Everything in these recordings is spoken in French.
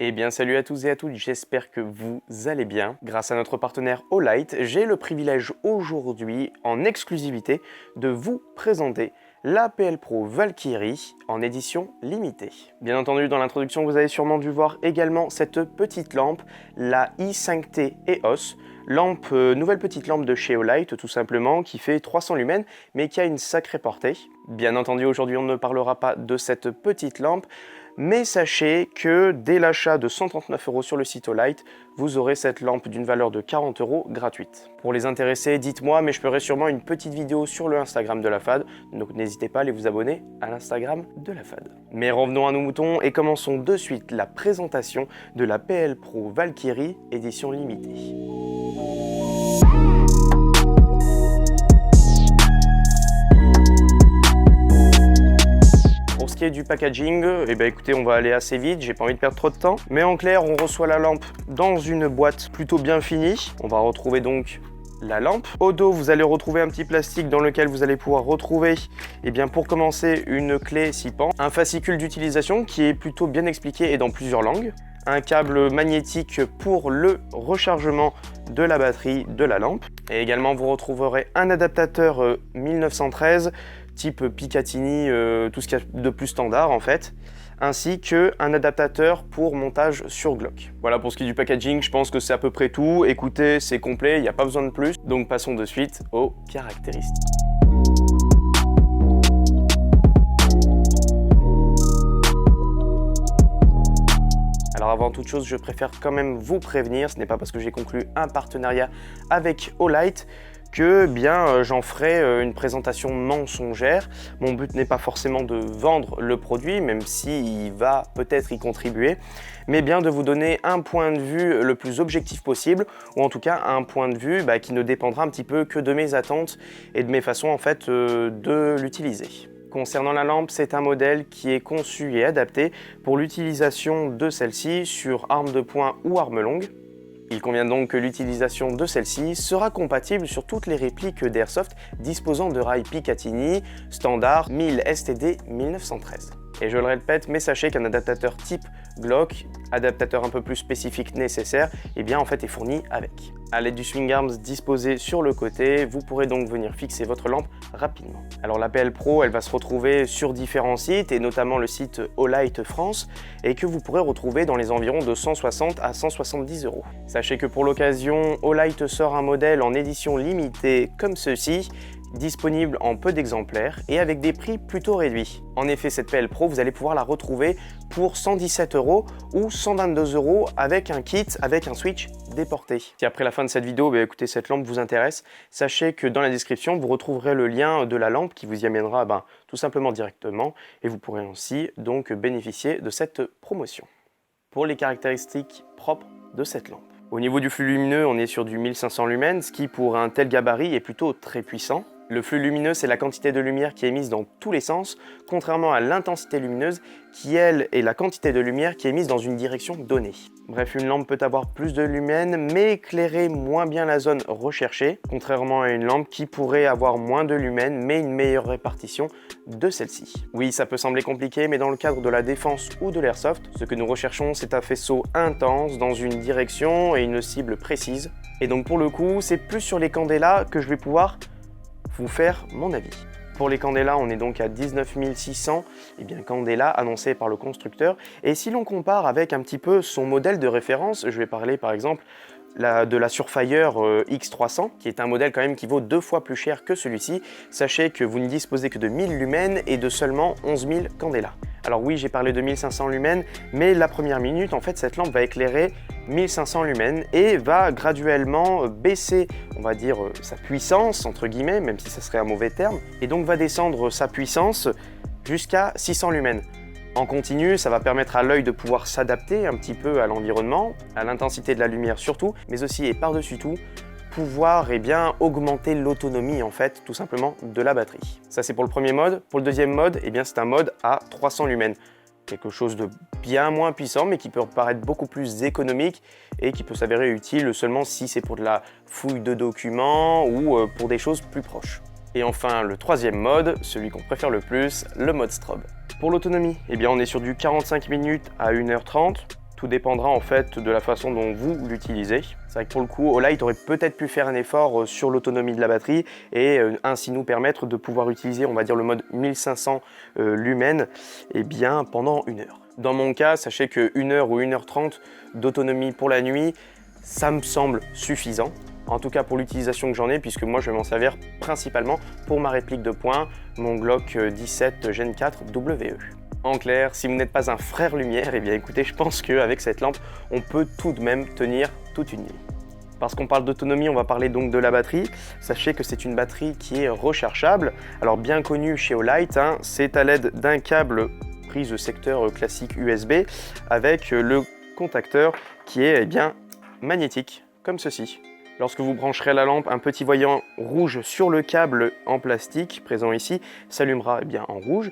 Eh bien salut à tous et à toutes, j'espère que vous allez bien. Grâce à notre partenaire Olight, j'ai le privilège aujourd'hui, en exclusivité, de vous présenter l'APL Pro Valkyrie en édition limitée. Bien entendu, dans l'introduction, vous avez sûrement dû voir également cette petite lampe, la i5T EOS, nouvelle petite lampe de chez Olight tout simplement, qui fait 300 lumens mais qui a une sacrée portée. Bien entendu, aujourd'hui on ne parlera pas de cette petite lampe, mais sachez que dès l'achat de 139 € sur le site Olight, vous aurez cette lampe d'une valeur de 40 € gratuite. Pour les intéressés, dites-moi, mais je ferai sûrement une petite vidéo sur le Instagram de la FAD, donc n'hésitez pas à aller vous abonner à l'Instagram de la FAD. Mais revenons à nos moutons et commençons de suite la présentation de la PL Pro Valkyrie édition limitée. Pour ce qui est du packaging, écoutez, on va aller assez vite, j'ai pas envie de perdre trop de temps. Mais en clair, on reçoit la lampe dans une boîte plutôt bien finie. On va retrouver donc la lampe. Au dos, vous allez retrouver un petit plastique dans lequel vous allez pouvoir retrouver, pour commencer, une clé 6 pans, un fascicule d'utilisation qui est plutôt bien expliqué et dans plusieurs langues, un câble magnétique pour le rechargement de la batterie de la lampe. Et également, vous retrouverez un adaptateur 1913 type Picatinny, tout ce qu'il y a de plus standard en fait, ainsi qu'un adaptateur pour montage sur Glock. Voilà pour ce qui est du packaging, je pense que c'est à peu près tout. Écoutez, c'est complet, il n'y a pas besoin de plus. Donc passons de suite aux caractéristiques. Alors avant toute chose, je préfère quand même vous prévenir, ce n'est pas parce que j'ai conclu un partenariat avec Olight que j'en ferai une présentation mensongère. Mon but n'est pas forcément de vendre le produit, même s'il va peut-être y contribuer, mais bien de vous donner un point de vue le plus objectif possible, ou en tout cas un point de vue qui ne dépendra un petit peu que de mes attentes et de mes façons en fait de l'utiliser. Concernant la lampe, c'est un modèle qui est conçu et adapté pour l'utilisation de celle-ci sur arme de poing ou arme longue. Il convient donc que l'utilisation de celle-ci sera compatible sur toutes les répliques d'Airsoft disposant de rails Picatinny standard 1000 STD 1913. Et je le répète, mais sachez qu'un adaptateur type Glock, adaptateur un peu plus spécifique nécessaire, en fait est fourni avec. À l'aide du swing arms disposé sur le côté, vous pourrez donc venir fixer votre lampe rapidement. Alors la PL Pro, elle va se retrouver sur différents sites et notamment le site Olight France et que vous pourrez retrouver dans les environs de 160 à 170 €. Sachez que pour l'occasion, Olight sort un modèle en édition limitée comme ceci, disponible en peu d'exemplaires et avec des prix plutôt réduits. En effet, cette PL Pro, vous allez pouvoir la retrouver pour 117 € ou 122 € avec un kit, avec un switch déporté. Si après la fin de cette vidéo, écoutez, cette lampe vous intéresse, sachez que dans la description, vous retrouverez le lien de la lampe qui vous y amènera tout simplement directement et vous pourrez ainsi donc bénéficier de cette promotion. Pour les caractéristiques propres de cette lampe. Au niveau du flux lumineux, on est sur du 1500 lumens, ce qui pour un tel gabarit est plutôt très puissant. Le flux lumineux, c'est la quantité de lumière qui est émise dans tous les sens, contrairement à l'intensité lumineuse, qui elle est la quantité de lumière qui est émise dans une direction donnée. Bref, une lampe peut avoir plus de lumens, mais éclairer moins bien la zone recherchée, contrairement à une lampe qui pourrait avoir moins de lumens, mais une meilleure répartition de celle-ci. Oui, ça peut sembler compliqué, mais dans le cadre de la défense ou de l'airsoft, ce que nous recherchons, c'est un faisceau intense dans une direction et une cible précise. Et donc pour le coup, c'est plus sur les candélas que je vais pouvoir vous faire mon avis. Pour les candélas, on est donc à 19 600 candélas annoncés par le constructeur. Et si l'on compare avec un petit peu son modèle de référence, je vais parler par exemple de la Surfire X300, qui est un modèle quand même qui vaut 2 fois plus cher que celui-ci. Sachez que vous ne disposez que de 1000 lumens et de seulement 11 000 candélas. Alors oui, j'ai parlé de 1500 lumens, mais la première minute, en fait, cette lampe va éclairer 1500 lumens et va graduellement baisser, on va dire, sa puissance, entre guillemets, même si ça serait un mauvais terme, et donc va descendre sa puissance jusqu'à 600 lumens. En continu, ça va permettre à l'œil de pouvoir s'adapter un petit peu à l'environnement, à l'intensité de la lumière surtout, mais aussi et par-dessus tout, pouvoir augmenter l'autonomie en fait, tout simplement, de la batterie. Ça c'est pour le premier mode. Pour le deuxième mode, c'est un mode à 300 lumens. Quelque chose de bien moins puissant, mais qui peut paraître beaucoup plus économique et qui peut s'avérer utile seulement si c'est pour de la fouille de documents ou pour des choses plus proches. Et enfin, le troisième mode, celui qu'on préfère le plus, le mode strobe. Pour l'autonomie, on est sur du 45 minutes à 1h30. Tout dépendra en fait de la façon dont vous l'utilisez. C'est vrai que pour le coup, Olight aurait peut-être pu faire un effort sur l'autonomie de la batterie et ainsi nous permettre de pouvoir utiliser, on va dire, le mode 1500 lumens eh bien, pendant 1 heure. Dans mon cas, sachez que 1 heure ou 1h30 d'autonomie pour la nuit, ça me semble suffisant. En tout cas pour l'utilisation que j'en ai, puisque moi je vais m'en servir principalement pour ma réplique de poing, mon Glock 17 Gen 4 WE. En clair, si vous n'êtes pas un frère lumière, eh bien écoutez, je pense qu'avec cette lampe, on peut tout de même tenir toute une nuit. Parce qu'on parle d'autonomie, on va parler donc de la batterie. Sachez que c'est une batterie qui est rechargeable. Alors bien connue chez Olight, c'est à l'aide d'un câble prise secteur classique USB avec le contacteur qui est bien magnétique, comme ceci. Lorsque vous brancherez la lampe, un petit voyant rouge sur le câble en plastique présent ici s'allumera bien en rouge.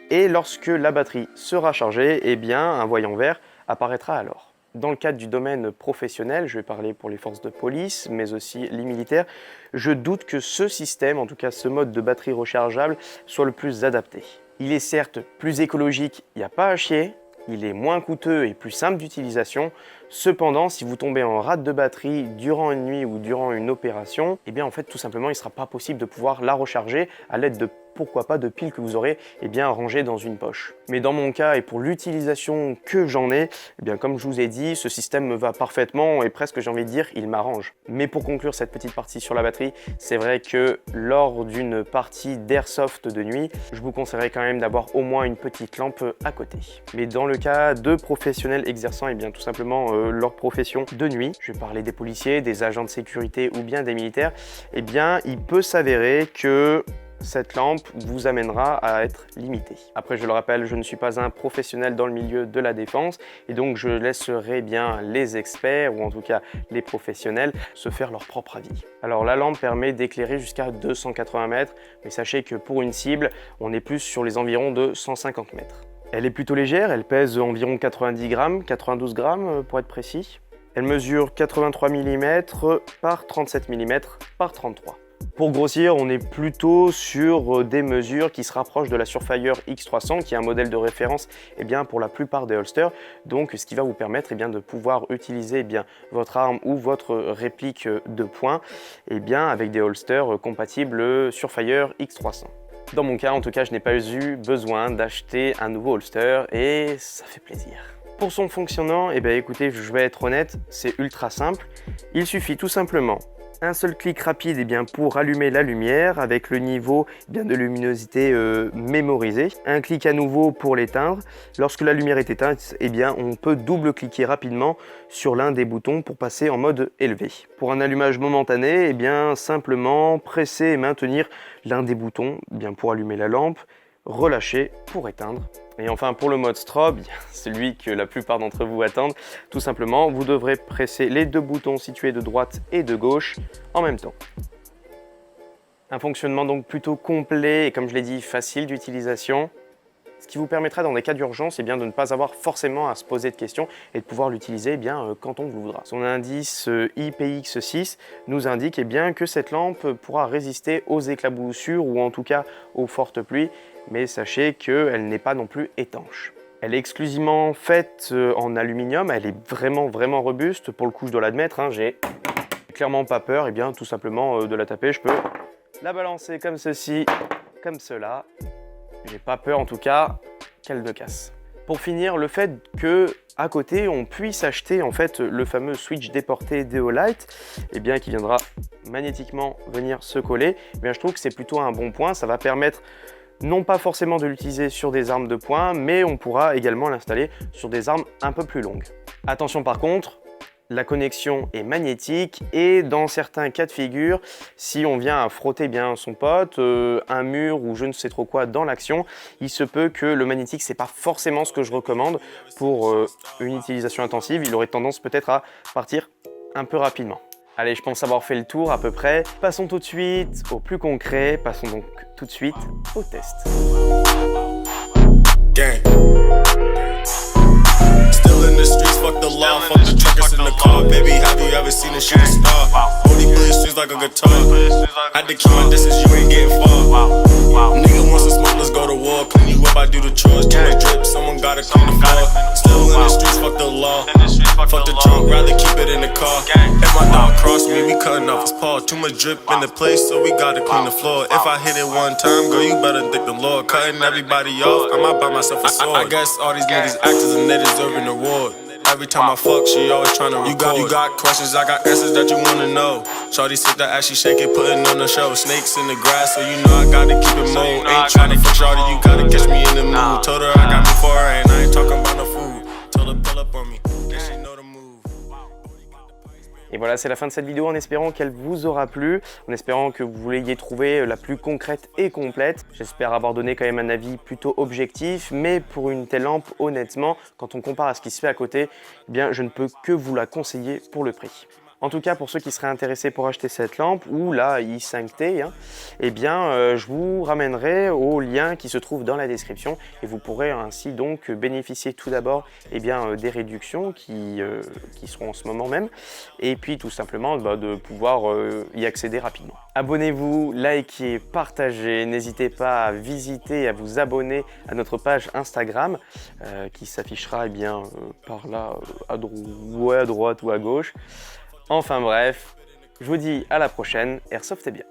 Et lorsque la batterie sera chargée, eh bien, un voyant vert apparaîtra alors. Dans le cadre du domaine professionnel, je vais parler pour les forces de police, mais aussi les militaires, je doute que ce système, en tout cas ce mode de batterie rechargeable, soit le plus adapté. Il est certes plus écologique, il n'y a pas à chier, il est moins coûteux et plus simple d'utilisation. Cependant, si vous tombez en rate de batterie durant une nuit ou durant une opération, eh bien en fait tout simplement il ne sera pas possible de pouvoir la recharger à l'aide de pourquoi pas de piles que vous aurez rangées dans une poche. Mais dans mon cas et pour l'utilisation que j'en ai, eh bien comme je vous ai dit, ce système me va parfaitement et presque j'ai envie de dire il m'arrange. Mais pour conclure cette petite partie sur la batterie, c'est vrai que lors d'une partie d'airsoft de nuit, je vous conseillerais quand même d'avoir au moins une petite lampe à côté. Mais dans le cas de professionnels exerçant eh bien tout simplement leur profession de nuit, je vais parler des policiers, des agents de sécurité ou bien des militaires, eh bien il peut s'avérer que cette lampe vous amènera à être limité. Après, je le rappelle, je ne suis pas un professionnel dans le milieu de la défense et donc je laisserai bien les experts ou en tout cas les professionnels se faire leur propre avis. Alors la lampe permet d'éclairer jusqu'à 280 mètres, mais sachez que pour une cible, on est plus sur les environs de 150 mètres. Elle est plutôt légère, elle pèse environ 90 grammes, 92 grammes pour être précis. Elle mesure 83 mm par 37 mm par 33. Pour grossir, on est plutôt sur des mesures qui se rapprochent de la Surefire X300 qui est un modèle de référence pour la plupart des holsters. Donc ce qui va vous permettre de pouvoir utiliser votre arme ou votre réplique de poing avec des holsters compatibles Surefire X300. Dans mon cas, en tout cas, je n'ai pas eu besoin d'acheter un nouveau holster et ça fait plaisir. Pour son fonctionnement, écoutez, je vais être honnête, c'est ultra simple. Il suffit tout simplement un seul clic rapide pour allumer la lumière avec le niveau de luminosité mémorisé. Un clic à nouveau pour l'éteindre. Lorsque la lumière est éteinte, on peut double-cliquer rapidement sur l'un des boutons pour passer en mode élevé. Pour un allumage momentané, simplement presser et maintenir l'un des boutons pour allumer la lampe, relâcher pour éteindre. Et enfin pour le mode strobe, celui que la plupart d'entre vous attendent, tout simplement vous devrez presser les deux boutons situés de droite et de gauche en même temps. Un fonctionnement donc plutôt complet et comme je l'ai dit facile d'utilisation, ce qui vous permettra dans des cas d'urgence de ne pas avoir forcément à se poser de questions et de pouvoir l'utiliser quand on vous voudra. Son indice IPX6 nous indique que cette lampe pourra résister aux éclaboussures ou en tout cas aux fortes pluies, mais sachez qu'elle n'est pas non plus étanche. Elle est exclusivement faite en aluminium, elle est vraiment robuste, pour le coup je dois l'admettre, j'ai clairement pas peur tout simplement de la taper, je peux la balancer comme ceci, comme cela. J'ai pas peur en tout cas qu'elle ne casse. Pour finir, le fait que à côté on puisse acheter le fameux switch déporté de Olight qui viendra magnétiquement venir se coller, je trouve que c'est plutôt un bon point. Ça va permettre non pas forcément de l'utiliser sur des armes de poing, mais on pourra également l'installer sur des armes un peu plus longues. Attention par contre, la connexion est magnétique et dans certains cas de figure, si on vient à frotter son pote, un mur ou je ne sais trop quoi dans l'action, il se peut que le magnétique, c'est pas forcément ce que je recommande pour une utilisation intensive. Il aurait tendance peut-être à partir un peu rapidement. Allez, je pense avoir fait le tour à peu près. Passons tout de suite au plus concret, passons donc tout de suite au test. Still in the streets, fuck the law, fuck the truckers in the car. Baby, have you ever seen a shooting star? Only play the streets like a guitar. Had to keep my distance, you ain't getting far. Nigga wants to smoke, let's go to war. Clean you up, I do the chores. Do my drip, someone gotta clean the floor. Still in the streets, fuck the law. cutting off his paw. Too much drip in the place, so we gotta clean the floor. If I hit it one time, girl, you better thank the Lord. Cutting everybody off, I might buy myself a sword. I guess all these niggas actors and they deserve an award. Every time I fuck, she always tryna record. You got questions, I got answers that you wanna know. Shorty sit that ass, she shake it, putting on the show. Snakes in the grass, so you know I gotta keep it moving. Ain't tryna fuck shorty, you gotta catch me in the mood. Told her I got me for her, and I ain't talking about no food. Told her pull up on me, yeah, she know the move. Et voilà, c'est la fin de cette vidéo en espérant qu'elle vous aura plu, en espérant que vous l'ayez trouvée la plus concrète et complète. J'espère avoir donné quand même un avis plutôt objectif, mais pour une telle lampe, honnêtement, quand on compare à ce qui se fait à côté, eh bien, je ne peux que vous la conseiller pour le prix. En tout cas, pour ceux qui seraient intéressés pour acheter cette lampe ou la i5T, eh bien, je vous ramènerai au lien qui se trouve dans la description et vous pourrez ainsi donc bénéficier tout d'abord des réductions qui seront en ce moment même et puis tout simplement de pouvoir y accéder rapidement. Abonnez-vous, likez, partagez, n'hésitez pas à visiter et à vous abonner à notre page Instagram qui s'affichera par là à droite ou à gauche. Enfin bref, je vous dis à la prochaine, airsoftez bien.